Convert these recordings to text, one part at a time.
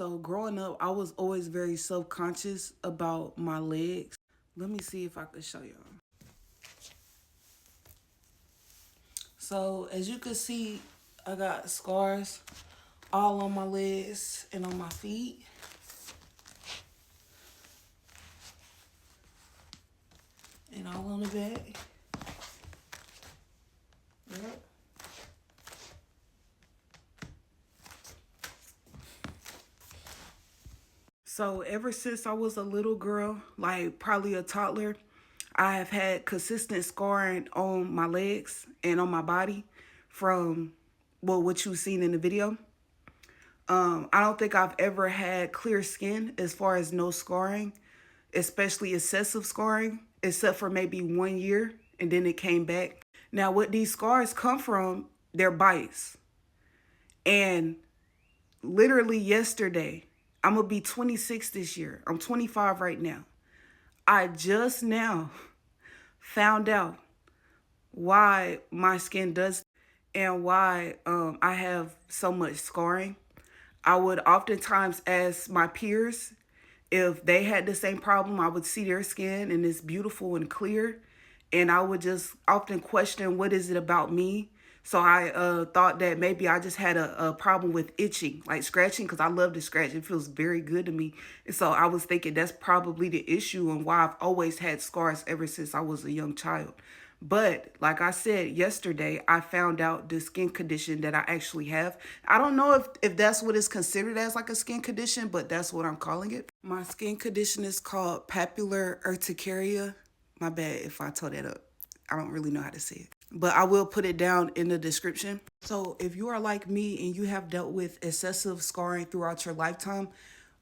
So growing up, I was always very self-conscious about my legs. Let me see if I could show y'all. So as you can see, I got scars all on my legs and on my feet. And all on the back. Yep. So ever since I was a little girl, like probably a toddler, I have had consistent scarring on my legs and on my body from, well, what you've seen in the video. I don't think I've ever had clear skin as far as no scarring, especially excessive scarring, except for maybe 1 year, and then it came back. Now, what these scars come from, they're bites. And literally yesterday, I'm going to be 26 this year. I'm 25 right now. I just now found out why my skin does and why I have so much scarring. I would oftentimes ask my peers if they had the same problem. I would see their skin and it's beautiful and clear. And I would just often question, what is it about me? So I thought that maybe I just had a problem with itching, like scratching, because I love to scratch. It feels very good to me. And so I was thinking that's probably the issue and why I've always had scars ever since I was a young child. But like I said yesterday, I found out the skin condition that I actually have. I don't know if that's what is considered as like a skin condition, but that's what I'm calling it. My skin condition is called papular urticaria. My bad if I tore that up. I don't really know how to say it, but I will put it down in the description. So if you are like me and you have dealt with excessive scarring throughout your lifetime,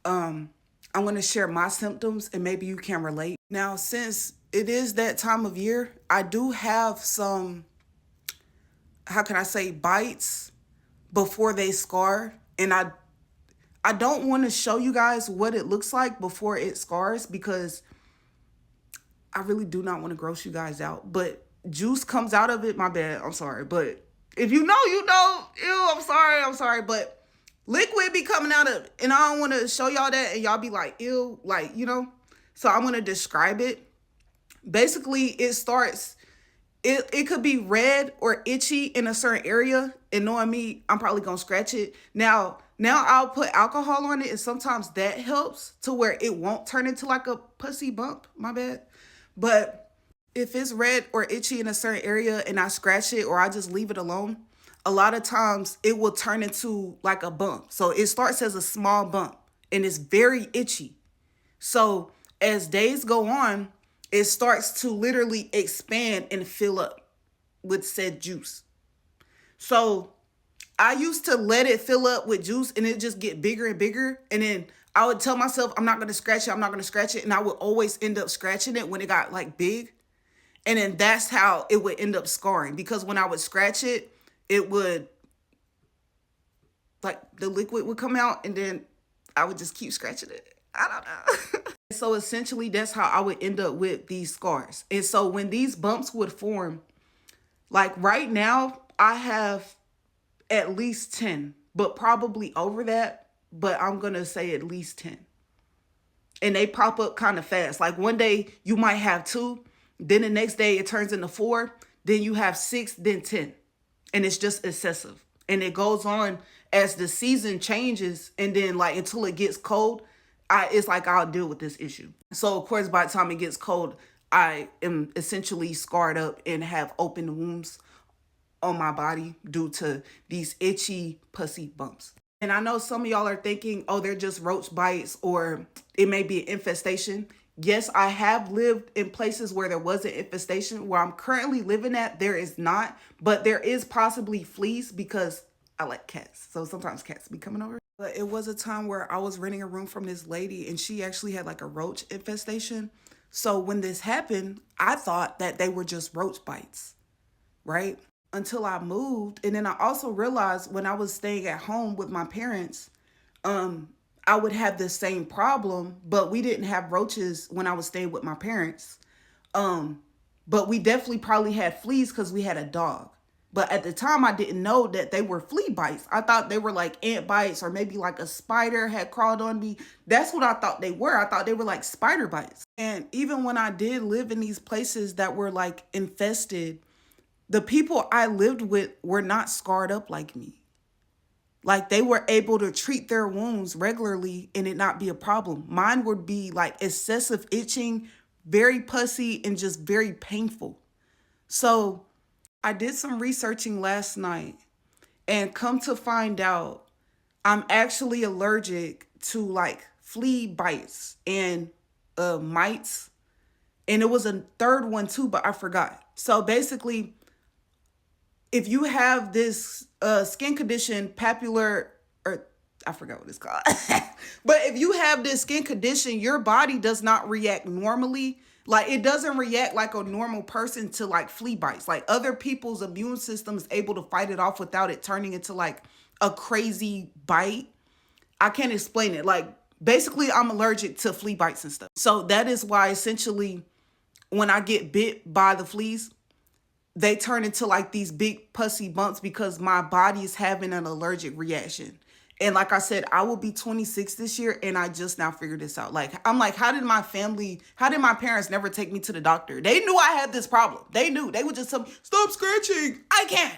I'm going to share my symptoms and maybe you can relate. Now, since it is that time of year, I do have some, how can I say, bites before they scar. And I don't want to show you guys what it looks like before it scars because I really do not want to gross you guys out. But juice comes out of it. My bad. I'm sorry. But if you know, you know. Ew, I'm sorry. But liquid be coming out of it. And I don't want to show y'all that. And y'all be like, ew, like, you know. So I'm going to describe it. Basically, it starts, it could be red or itchy in a certain area. And knowing me, I'm probably going to scratch it. Now I'll put alcohol on it. And sometimes that helps to where it won't turn into like a pussy bump. My bad. But if it's red or itchy in a certain area and I scratch it or I just leave it alone, a lot of times it will turn into like a bump. So it starts as a small bump and it's very itchy. So as days go on, it starts to literally expand and fill up with said juice. So I used to let it fill up with juice and it just get bigger and bigger. And then I would tell myself, I'm not going to scratch it. I'm not going to scratch it. And I would always end up scratching it when it got like big. And then that's how it would end up scarring. Because when I would scratch it, it would, like the liquid would come out and then I would just keep scratching it. I don't know. So essentially that's how I would end up with these scars. And so when these bumps would form, like right now, I have at least 10, but probably over that. But I'm going to say at least 10. And they pop up kind of fast. Like one day you might have 2. Then the next day it turns into 4. Then you have 6, then 10. And it's just excessive. And it goes on as the season changes. And then like until it gets cold, it's like I'll deal with this issue. So of course, by the time it gets cold, I am essentially scarred up and have open wounds on my body due to these itchy pussy bumps. And I know some of y'all are thinking, oh, they're just roach bites or it may be an infestation. Yes, I have lived in places where there was an infestation. Where I'm currently living at, there is not. But there is possibly fleas because I like cats. So sometimes cats be coming over. But it was a time where I was renting a room from this lady and she actually had like a roach infestation. So when this happened, I thought that they were just roach bites, right? Until I moved. And then I also realized when I was staying at home with my parents, I would have the same problem, but we didn't have roaches when I was staying with my parents. But we definitely probably had fleas because we had a dog. But at the time, I didn't know that they were flea bites. I thought they were like ant bites or maybe like a spider had crawled on me. That's what I thought they were. I thought they were like spider bites. And even when I did live in these places that were like infested, the people I lived with were not scarred up like me. Like they were able to treat their wounds regularly and it not be a problem. Mine would be like excessive itching, very pussy, and just very painful. So I did some researching last night and come to find out I'm actually allergic to like flea bites and mites. And it was a third one too, but I forgot. So basically, if you have this skin condition, papular, or I forgot what it's called. But if you have this skin condition, your body does not react normally. Like it doesn't react like a normal person to like flea bites. Like other people's immune system is able to fight it off without it turning into like a crazy bite. I can't explain it. Like basically I'm allergic to flea bites and stuff. So that is why essentially when I get bit by the fleas, they turn into like these big pussy bumps because my body is having an allergic reaction. And like I said, I will be 26 this year and I just now figured this out. Like, I'm like, how did my parents never take me to the doctor? They knew I had this problem. They knew. They would just tell me, stop scratching. I can't.